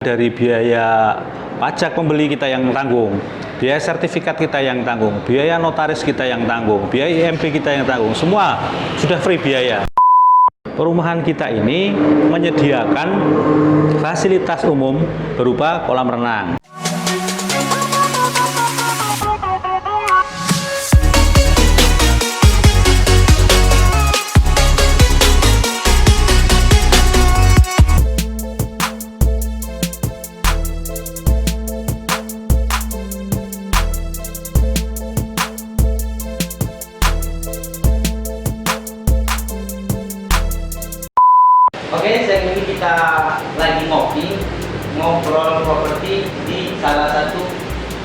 Dari biaya pajak pembeli kita yang tanggung, biaya sertifikat kita yang tanggung, biaya notaris kita yang tanggung, biaya IMB kita yang tanggung, semua sudah free biaya. Perumahan kita ini menyediakan fasilitas umum berupa kolam renang. Oke, segmen ini kita lagi ngobrol properti di salah satu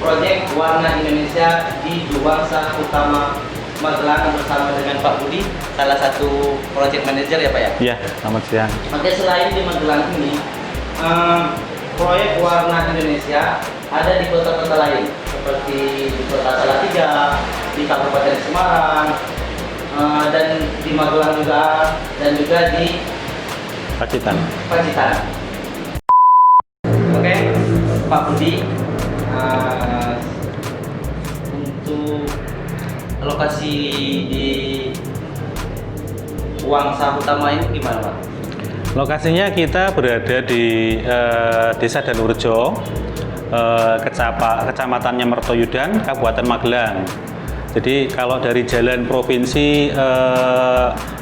proyek Warna Indonesia di Juwangsa Utama Magelang bersama dengan Pak Budi, salah satu project manager ya Pak ya? Ya, selamat siang. Oke, selain di Magelang ini, proyek Warna Indonesia ada di kota-kota lain seperti di Kota Salatiga, di Kabupaten Semarang, dan di Magelang juga, dan juga di Pacitan. Oke, Pak Budi, untuk lokasi di Juwangsa Utama ini gimana Pak? Lokasinya kita berada di Desa Danurjo, Kecamatannya Mertoyudan, Kabupaten Magelang. Jadi kalau dari jalan provinsi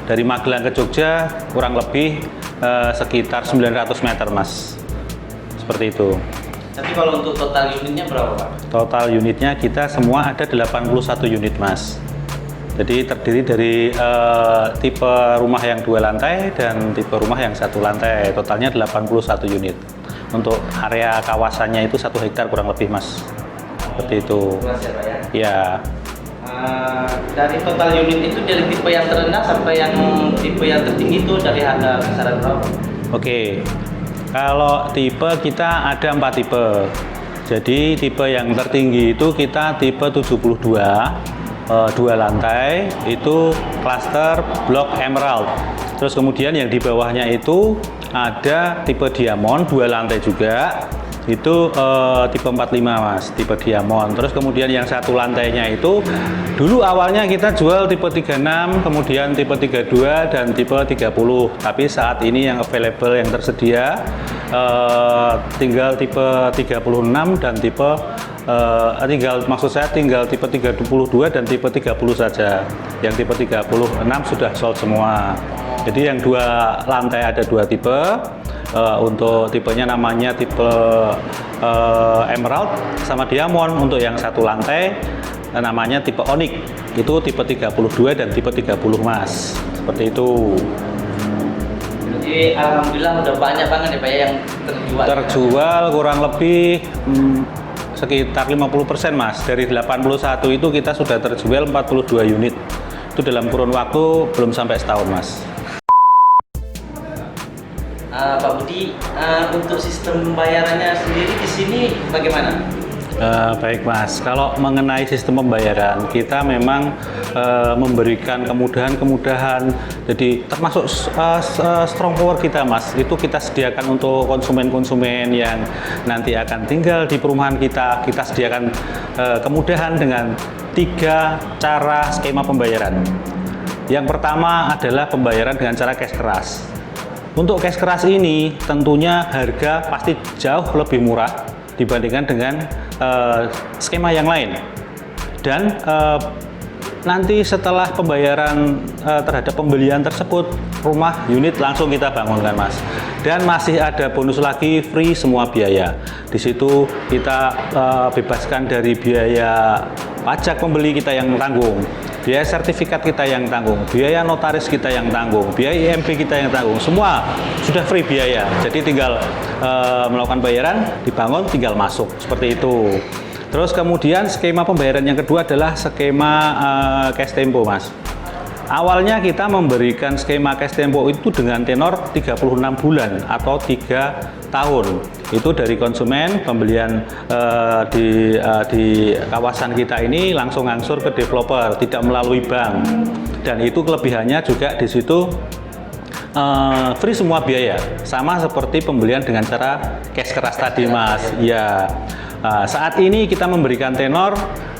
dari Magelang ke Jogja kurang lebih sekitar 900 meter Mas, seperti itu. Tapi kalau untuk total unitnya berapa Pak? Total unitnya kita semua ada 81 unit Mas. Jadi terdiri dari tipe rumah yang 2 lantai dan tipe rumah yang 1 lantai. Totalnya 81 unit. Untuk area kawasannya itu 1 hektar kurang lebih Mas. Seperti itu. Luas ya Pak ya? Ya. Dari total unit itu dari tipe yang terendah sampai yang tipe yang tertinggi itu dari harga kisaran berapa? Oke. Kalau tipe kita ada 4 tipe. Jadi tipe yang tertinggi itu kita tipe 72, 2 lantai, itu klaster blok emerald. Terus kemudian yang di bawahnya itu ada tipe diamond 2 lantai juga. Itu tipe 45 Mas, tipe diamond. Terus kemudian yang 1 lantainya itu dulu awalnya kita jual tipe 36, kemudian tipe 32 dan tipe 30. Tapi saat ini yang available, yang tersedia tinggal tipe 36 dan tipe tinggal tipe 32 dan tipe 30 saja. Yang tipe 36 sudah sold semua. Jadi yang 2 lantai ada 2 tipe. Untuk tipenya namanya tipe emerald sama diamond. Untuk yang 1 lantai namanya tipe onyx, itu tipe 32 dan tipe 30 Mas, seperti itu. Jadi alhamdulillah udah banyak banget ya Pak ya yang terjual kurang lebih sekitar 50% Mas. Dari 81 itu kita sudah terjual 42 unit. Itu dalam kurun waktu belum sampai setahun Mas. Pak Budi, untuk sistem pembayarannya sendiri di sini bagaimana? Baik Mas, kalau mengenai sistem pembayaran kita memang memberikan kemudahan-kemudahan. Jadi termasuk strong power kita Mas, itu kita sediakan untuk konsumen-konsumen yang nanti akan tinggal di perumahan kita. Kita sediakan kemudahan dengan 3 cara skema pembayaran. Yang pertama adalah pembayaran dengan cara cash keras. Untuk cash keras ini tentunya harga pasti jauh lebih murah dibandingkan dengan skema yang lain. Dan nanti setelah pembayaran terhadap pembelian tersebut, rumah unit langsung kita bangunkan Mas. Dan masih ada bonus lagi, free semua biaya. Di situ kita bebaskan dari biaya pajak pembeli kita yang tanggung, biaya sertifikat kita yang tanggung, biaya notaris kita yang tanggung, biaya IMB kita yang tanggung, semua sudah free biaya. Jadi tinggal melakukan bayaran, dibangun, tinggal masuk, seperti itu. Terus kemudian skema pembayaran yang kedua adalah skema cash tempo Mas. Awalnya kita memberikan skema cash tempo itu dengan tenor 36 bulan atau 3 tahun. Itu dari konsumen, pembelian di kawasan kita ini langsung ngangsur ke developer, tidak melalui bank. Dan itu kelebihannya juga di situ free semua biaya, sama seperti pembelian dengan cara cash keras tadi Mas. Ya, saat ini kita memberikan tenor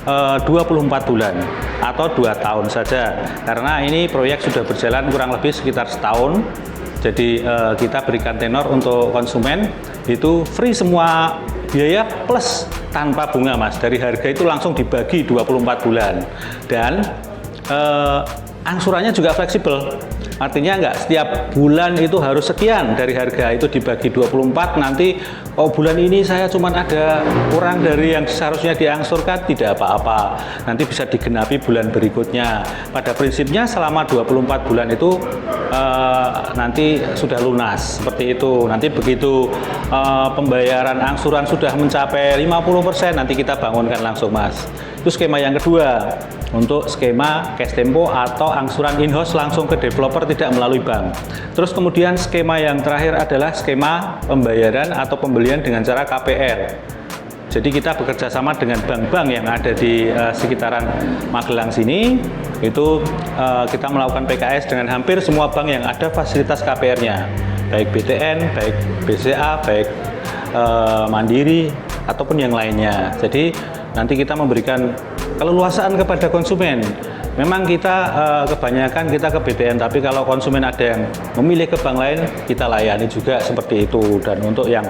24 bulan atau 2 tahun saja, karena ini proyek sudah berjalan kurang lebih sekitar setahun. Jadi kita berikan tenor untuk konsumen itu free semua biaya plus tanpa bunga Mas. Dari harga itu langsung dibagi 24 bulan, dan angsurannya juga fleksibel. Artinya nggak setiap bulan itu harus sekian dari harga itu dibagi 24, nanti bulan ini saya cuma ada kurang dari yang seharusnya diangsurkan, tidak apa-apa, nanti bisa digenapi bulan berikutnya. Pada prinsipnya selama 24 bulan itu nanti sudah lunas seperti itu. Nanti begitu pembayaran angsuran sudah mencapai 50%, nanti kita bangunkan langsung Mas. Itu skema yang kedua, untuk skema cash tempo atau angsuran in-house langsung ke developer, tidak melalui bank. Terus kemudian skema yang terakhir adalah skema pembayaran atau pembelian dengan cara KPR. Jadi kita bekerja sama dengan bank-bank yang ada di sekitaran Magelang sini. Itu kita melakukan PKS dengan hampir semua bank yang ada fasilitas KPR-nya, baik BTN, baik BCA, baik Mandiri ataupun yang lainnya. Jadi nanti kita memberikan keleluasaan kepada konsumen. Memang kita kebanyakan kita ke BTN, tapi kalau konsumen ada yang memilih ke bank lain, kita layani juga seperti itu. Dan untuk yang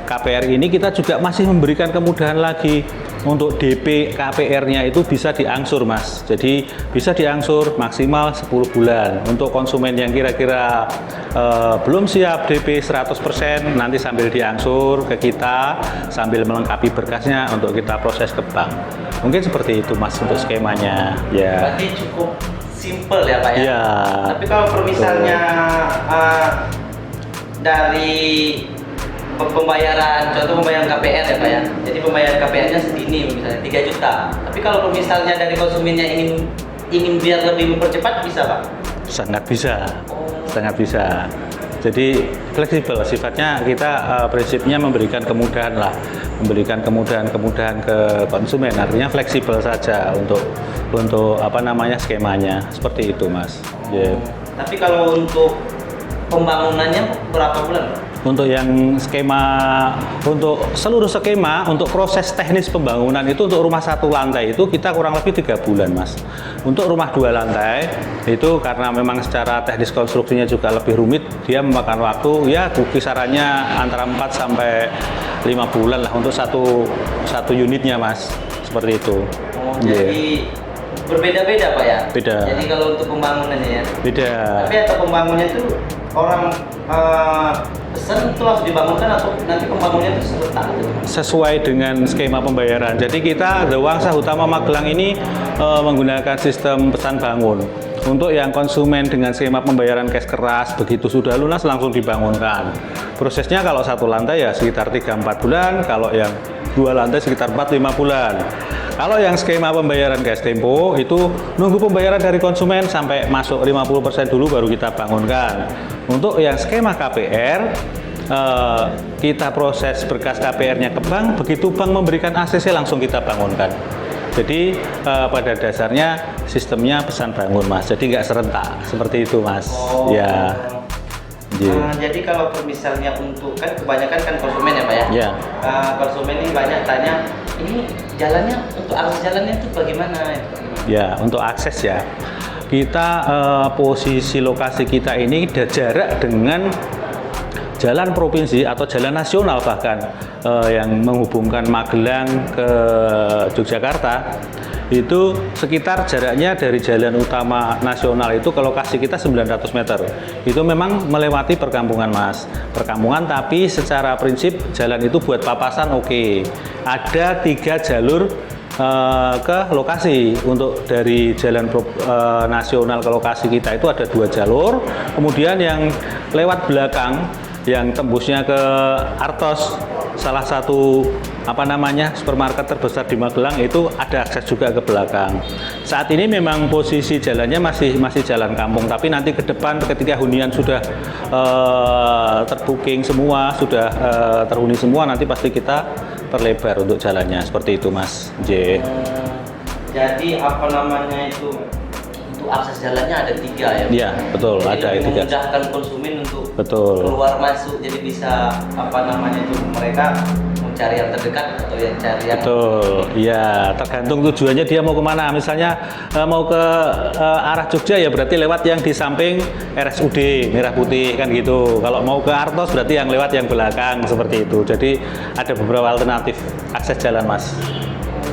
KPR ini kita juga masih memberikan kemudahan lagi. Untuk DP KPR-nya itu bisa diangsur Mas. Jadi bisa diangsur maksimal 10 bulan. Untuk konsumen yang kira-kira belum siap DP 100%, nanti sambil diangsur ke kita sambil melengkapi berkasnya untuk kita proses ke bank. Mungkin seperti itu Mas untuk skemanya. Ya. Berarti cukup simple ya Pak ya. Ya. Tapi kalau misalnya dari pembayaran, contoh pembayaran KPR ya Pak ya. Jadi pembayaran KPR-nya segini misalnya 3 juta. Tapi kalau misalnya dari konsumennya ingin biar lebih mempercepat, bisa Pak? Sangat bisa. Sangat bisa. Jadi fleksibel sifatnya, kita prinsipnya memberikan kemudahan lah, memberikan kemudahan ke konsumen. Artinya fleksibel saja untuk apa namanya skemanya, seperti itu Mas. Yeah. Tapi kalau untuk pembangunannya berapa bulan Pak? Untuk yang skema, untuk seluruh skema, untuk proses teknis pembangunan itu untuk rumah 1 lantai itu kita kurang lebih 3 bulan Mas. Untuk rumah 2 lantai itu karena memang secara teknis konstruksinya juga lebih rumit, dia memakan waktu ya kisarannya antara 4 sampai 5 bulan lah untuk satu unitnya Mas, seperti itu. Jadi berbeda-beda Pak ya? Beda. Jadi kalau untuk pembangunannya ya? Beda. Tapi atau pembangunnya itu orang pesan itu langsung dibangunkan atau nanti pembangunnya itu sebentar? Sesuai dengan skema pembayaran. Jadi kita The Wangsa Utama Magelang ini menggunakan sistem pesan bangun. Untuk yang konsumen dengan skema pembayaran cash keras, begitu sudah lunas langsung dibangunkan. Prosesnya kalau 1 lantai ya sekitar 3-4 bulan, kalau yang 2 lantai sekitar 4-5 bulan. Kalau yang skema pembayaran cash tempo itu nunggu pembayaran dari konsumen sampai masuk 50% dulu baru kita bangunkan. Untuk yang skema KPR, kita proses berkas KPR-nya ke bank, begitu bank memberikan ACC langsung kita bangunkan. Jadi pada dasarnya sistemnya pesan bangun Mas, jadi nggak serentak seperti itu Mas. Ya. Jadi kalau misalnya untuk, kan kebanyakan kan konsumen ya Pak ya? Ya. Konsumen ini banyak tanya, ini jalannya, untuk akses jalannya itu bagaimana? Ya, untuk akses ya, kita posisi lokasi kita ini ada jarak dengan jalan provinsi atau jalan nasional bahkan yang menghubungkan Magelang ke Yogyakarta. Itu sekitar jaraknya dari jalan utama nasional itu ke lokasi kita 900 meter. Itu memang melewati perkampungan Mas, perkampungan, tapi secara prinsip jalan itu buat papasan oke. Ada 3 jalur ke lokasi. Untuk dari jalan nasional ke lokasi kita itu ada 2 jalur. Kemudian yang lewat belakang, yang tembusnya ke Artos, salah satu supermarket terbesar di Magelang, itu ada akses juga ke belakang. Saat ini memang posisi jalannya masih jalan kampung, tapi nanti ke depan ketika hunian sudah terbooking semua, sudah terhuni semua, nanti pasti kita perlebar untuk jalannya seperti itu Mas. Jadi untuk untuk akses jalannya ada 3 ya. Iya, betul, Jadi ada lebih itu. memudahkan konsumen untuk Betul. keluar masuk, jadi bisa apa namanya itu mereka mencari yang terdekat atau yang cari yang Betul, iya, tergantung tujuannya dia mau kemana. Misalnya mau ke arah Jogja ya berarti lewat yang di samping RSUD Merah Putih kan gitu. Kalau mau ke Artos berarti yang lewat yang belakang seperti itu. Jadi ada beberapa alternatif akses jalan, Mas.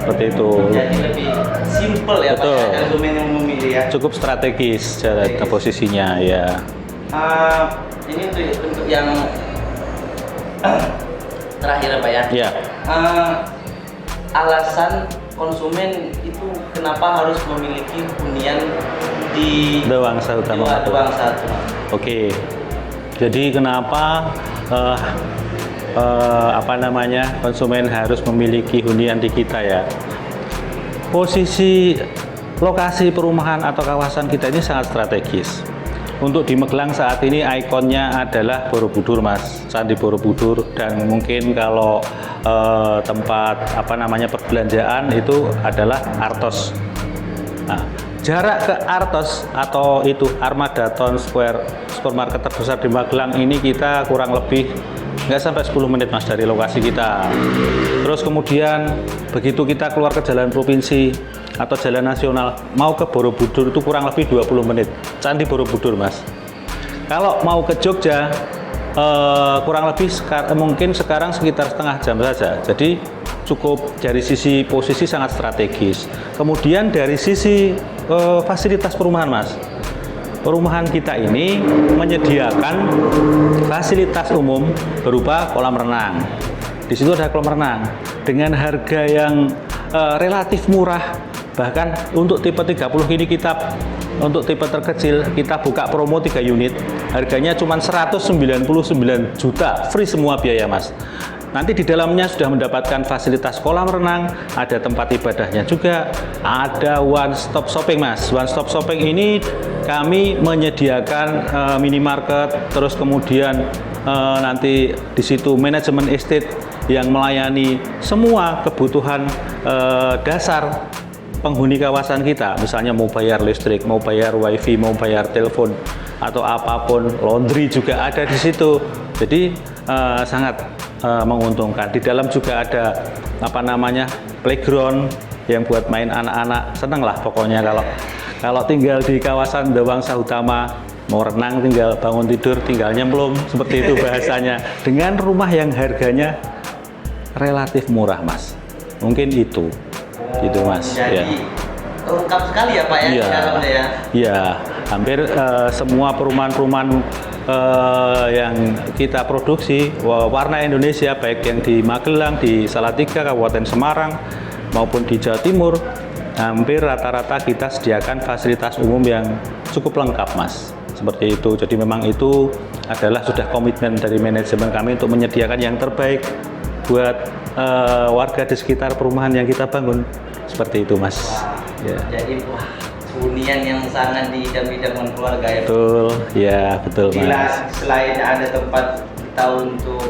Seperti itu. jadi lebih simple ya Pak Betul. ya, konsumen yang memilih ya. Cukup strategis jalan Strategis. posisinya ya. Ini untuk yang terakhir ya Pak ya. Ya, Alasan konsumen itu kenapa harus memiliki hunian di Dewangsa Utama. Dewangsa. Oke. Jadi kenapa apa namanya konsumen harus memiliki hunian di kita ya? Posisi lokasi perumahan atau kawasan kita ini sangat strategis. Untuk di Magelang saat ini ikonnya adalah Borobudur, Mas, Candi Borobudur, dan mungkin kalau tempat apa namanya perbelanjaan itu adalah Artos. Nah, jarak ke Artos atau itu Armada Town Square supermarket terbesar di Magelang ini kita kurang lebih nggak sampai 10 menit, Mas, dari lokasi kita. Terus kemudian begitu kita keluar ke jalan provinsi atau jalan nasional mau ke Borobudur itu kurang lebih 20 menit. Candi Borobudur, Mas. Kalau mau ke Jogja kurang lebih mungkin sekarang sekitar setengah jam saja. Jadi cukup dari sisi posisi sangat strategis. Kemudian dari sisi fasilitas perumahan, Mas. Perumahan kita ini menyediakan fasilitas umum berupa kolam renang. Di situ ada kolam renang dengan harga yang relatif murah. Bahkan untuk tipe 30 ini kita untuk tipe terkecil kita buka promo 3 unit. Harganya cuma 199 juta, free semua biaya, Mas. Nanti di dalamnya sudah mendapatkan fasilitas kolam renang, ada tempat ibadahnya juga, ada one stop shopping, Mas. One stop shopping ini kami menyediakan minimarket, terus kemudian nanti di situ manajemen estate yang melayani semua kebutuhan dasar penghuni kawasan kita. Misalnya mau bayar listrik, mau bayar wifi, mau bayar telepon atau apapun, laundry juga ada di situ. Jadi sangat menguntungkan. Di dalam juga ada apa namanya playground yang buat main anak-anak. Seneng lah pokoknya kalau tinggal di kawasan Dewangsa Utama, mau renang tinggal bangun tidur tinggal nyemplung, seperti itu bahasanya. Dengan rumah yang harganya relatif murah, Mas. Mungkin itu. Gitu, Mas. Jadi Ya. lengkap sekali ya Pak ya di dalamnya ya. Iya, hampir semua perumahan-perumahan yang kita produksi warna Indonesia, baik yang di Magelang, di Salatiga, Kabupaten Semarang maupun di Jawa Timur, hampir rata-rata kita sediakan fasilitas umum yang cukup lengkap, Mas. Seperti itu. Jadi memang itu adalah sudah komitmen dari manajemen kami untuk menyediakan yang terbaik buat warga di sekitar perumahan yang kita bangun. Seperti itu, Mas. Ya. Jadi wah, hunian yang sangat diidam-idamkan keluarga ya. Betul, ya betul, Bila Mas. selain ada tempat kita untuk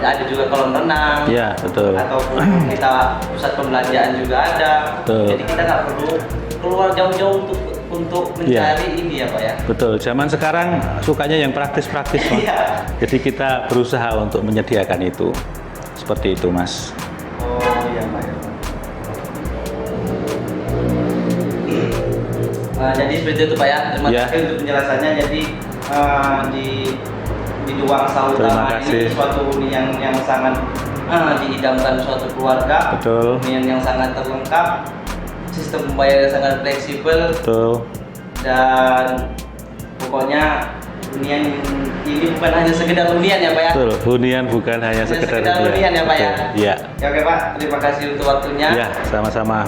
ada juga kolam renang, Ya, betul. ataupun kita pusat pembelanjaan juga ada. Betul. Jadi kita nggak perlu keluar jauh-jauh untuk mencari ini ya Pak ya. Betul, zaman sekarang sukanya yang praktis-praktis, Mas. Iya. Jadi kita berusaha untuk menyediakan itu. Seperti itu, Mas. Oh iya Pak. Jadi seperti itu Pak ya. Terima Ya. kasih untuk penjelasannya. Jadi di Dewangsa Terima Utama kasih. ini suatu hunian yang sangat diidamkan suatu keluarga. Betul. Hunian yang sangat terlengkap. Sistem pembayaran sangat fleksibel Betul. dan pokoknya hunian ini bukan hanya sekedar hunian ya Pak ya. Betul. Hunian bukan hanya Hanya sekedar sekedar hunian ya, Pak ya? Betul. Iya. Ya oke Pak, terima kasih untuk waktunya. Ya, sama-sama.